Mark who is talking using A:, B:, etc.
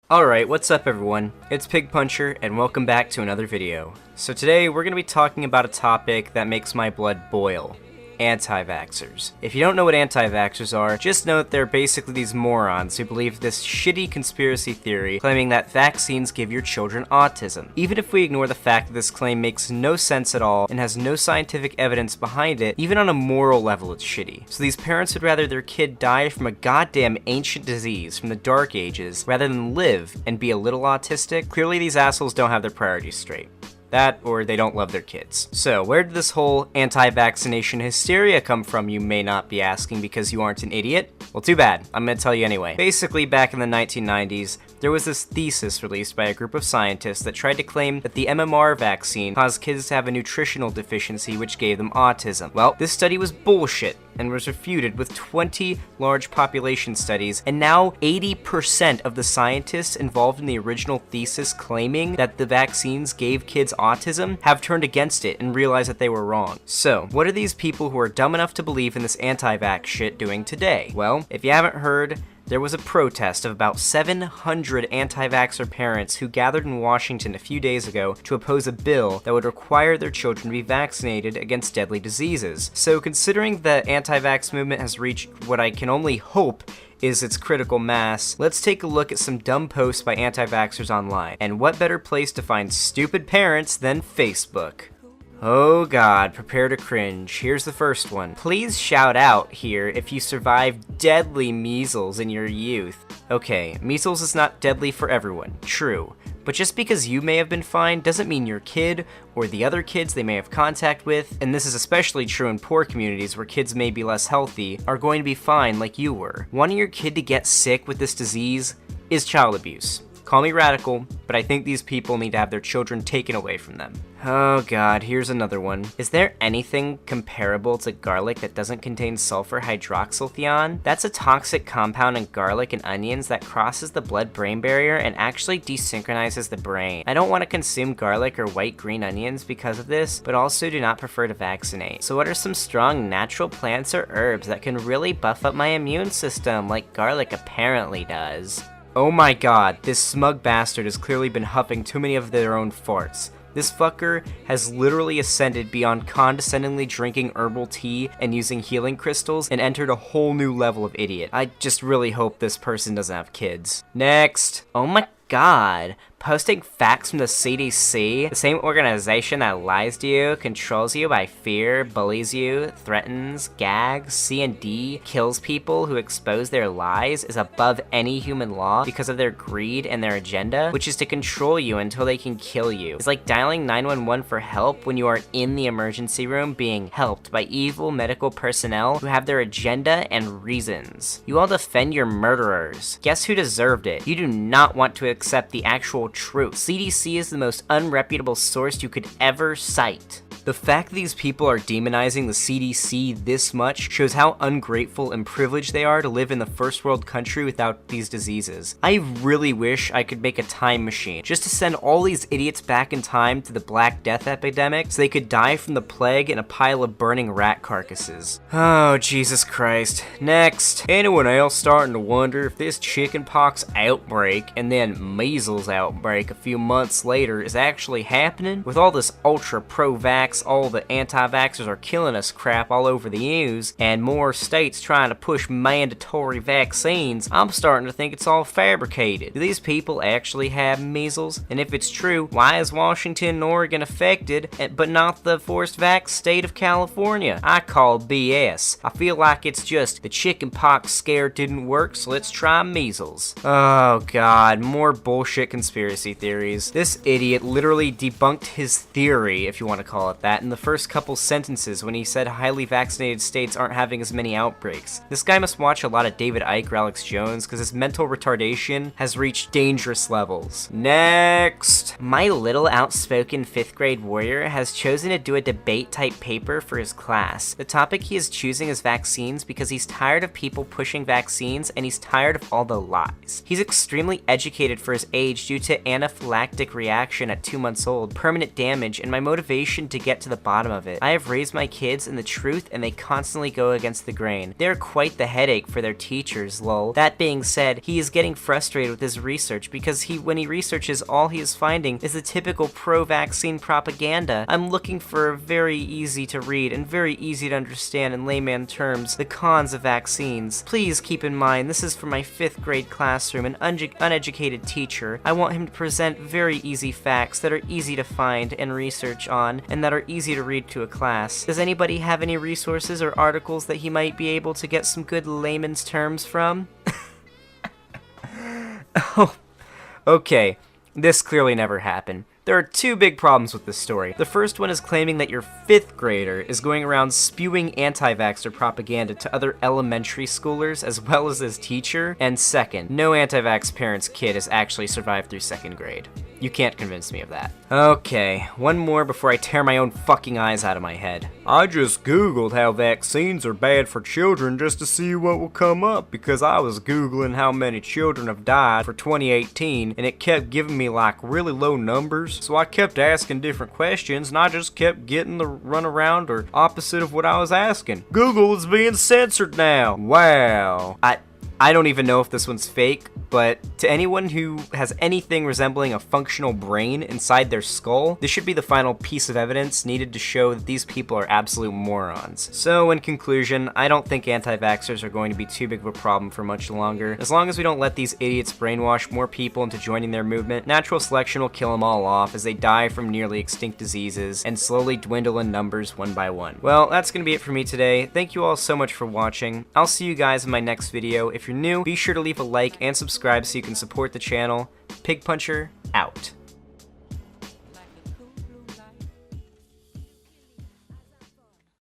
A: Alright, what's up everyone? It's Pig Puncher, and welcome back to another video. So today, we're going to be talking about a topic that makes my blood boil. Anti-Vaxxers. If you don't know what anti-vaxxers are, just know that they're basically these morons who believe this shitty conspiracy theory claiming that vaccines give your children autism. Even if we ignore the fact that this claim makes no sense at all and has no scientific evidence behind it, even on a moral level it's shitty. So these parents would rather their kid die from a goddamn ancient disease from the dark ages rather than live and be a little autistic. Clearly these assholes don't have their priorities straight. That, or they don't love their kids. So, where did this whole anti-vaccination hysteria come from, you may not be asking because you aren't an idiot? Well, too bad. I'm gonna tell you anyway. Basically, back in the 1990s, there was this thesis released by a group of scientists that tried to claim that the MMR vaccine caused kids to have a nutritional deficiency which gave them autism. Well, this study was bullshit and was refuted with 20 large population studies, and now 80% of the scientists involved in the original thesis claiming that the vaccines gave kids autism have turned against it and realized that they were wrong. So, what are these people who are dumb enough to believe in this anti-vax shit doing today? Well, if you haven't heard, there was a protest of about 700 anti-vaxxer parents who gathered in Washington a few days ago to oppose a bill that would require their children to be vaccinated against deadly diseases. So considering the anti-vax movement has reached what I can only hope is its critical mass, let's take a look at some dumb posts by anti-vaxxers online. And what better place to find stupid parents than Facebook? Oh god, prepare to cringe. Here's the first one. Please shout out here if you survived deadly measles in your youth. Okay, measles is not deadly for everyone, true. But just because you may have been fine doesn't mean your kid, or the other kids they may have contact with, and this is especially true in poor communities where kids may be less healthy, are going to be fine like you were. Wanting your kid to get sick with this disease is child abuse. Call me radical, but I think these people need to have their children taken away from them. Oh god, here's another one. Is there anything comparable to garlic that doesn't contain sulfur hydroxyltheon? That's a toxic compound in garlic and onions that crosses the blood-brain barrier and actually desynchronizes the brain. I don't want to consume garlic or white-green onions because of this, but also do not prefer to vaccinate. So what are some strong natural plants or herbs that can really buff up my immune system like garlic apparently does? Oh my god, this smug bastard has clearly been huffing too many of their own farts. This fucker has literally ascended beyond condescendingly drinking herbal tea and using healing crystals and entered a whole new level of idiot. I just really hope this person doesn't have kids. Next. Oh my god. Posting facts from the CDC, the same organization that lies to you, controls you by fear, bullies you, threatens, gags, C&D, kills people who expose their lies, is above any human law because of their greed and their agenda, which is to control you until they can kill you. It's like dialing 911 for help when you are in the emergency room being helped by evil medical personnel who have their agenda and reasons. You all defend your murderers. Guess who deserved it? You do not want to accept the actual truth. CDC is the most unreputable source you could ever cite. The fact that these people are demonizing the CDC this much shows how ungrateful and privileged they are to live in the first world country without these diseases. I really wish I could make a time machine just to send all these idiots back in time to the Black Death epidemic so they could die from the plague in a pile of burning rat carcasses. Oh, Jesus Christ. Next. Anyone else starting to wonder if this chickenpox outbreak and then measles outbreak a few months later is actually happening? With all this ultra pro-vax, all the anti-vaxxers are killing us crap all over the news, and more states trying to push mandatory vaccines, I'm starting to think it's all fabricated. Do these people actually have measles? And if it's true, why is Washington and Oregon affected, but not the forced vax state of California? I call BS. I feel like it's just the chickenpox scare didn't work, so let's try measles. Oh god, more bullshit conspiracy theories. This idiot literally debunked his theory, if you want to call it that, in the first couple sentences when he said highly vaccinated states aren't having as many outbreaks. This guy must watch a lot of David Icke or Alex Jones because his mental retardation has reached dangerous levels. Next! My little outspoken 5th grade warrior has chosen to do a debate type paper for his class. The topic he is choosing is vaccines because he's tired of people pushing vaccines and he's tired of all the lies. He's extremely educated for his age due to anaphylactic reaction at 2 months old, permanent damage, and my motivation to get get to the bottom of it. I have raised my kids in the truth and they constantly go against the grain. They're quite the headache for their teachers, lol. That being said, he is getting frustrated with his research because when he researches, all he is finding is the typical pro-vaccine propaganda. I'm looking for a very easy to read and very easy to understand in layman terms, the cons of vaccines. Please keep in mind, this is for my 5th grade classroom, an uneducated teacher. I want him to present very easy facts that are easy to find and research on, and that are easy to read to a class. Does anybody have any resources or articles that he might be able to get some good layman's terms from? Oh, okay. This clearly never happened. There are 2 big problems with this story. The first one is claiming that your 5th grader is going around spewing anti-vaxxer propaganda to other elementary schoolers as well as his teacher. And second, no anti-vax parent's kid has actually survived through 2nd grade. You can't convince me of that. Okay, one more before I tear my own fucking eyes out of my head. I just googled how vaccines are bad for children just to see what will come up because I was googling how many children have died for 2018 and it kept giving me like really low numbers. So I kept asking different questions and I just kept getting the runaround or opposite of what I was asking. Google is being censored now. Wow. I don't even know if this one's fake, but to anyone who has anything resembling a functional brain inside their skull, this should be the final piece of evidence needed to show that these people are absolute morons. So in conclusion, I don't think anti-vaxxers are going to be too big of a problem for much longer. As long as we don't let these idiots brainwash more people into joining their movement, natural selection will kill them all off as they die from nearly extinct diseases and slowly dwindle in numbers one by one. Well, that's going to be it for me today. Thank you all so much for watching. I'll see you guys in my next video. If you're new, be sure to leave a like and subscribe so you can support the channel. Pig Puncher, out.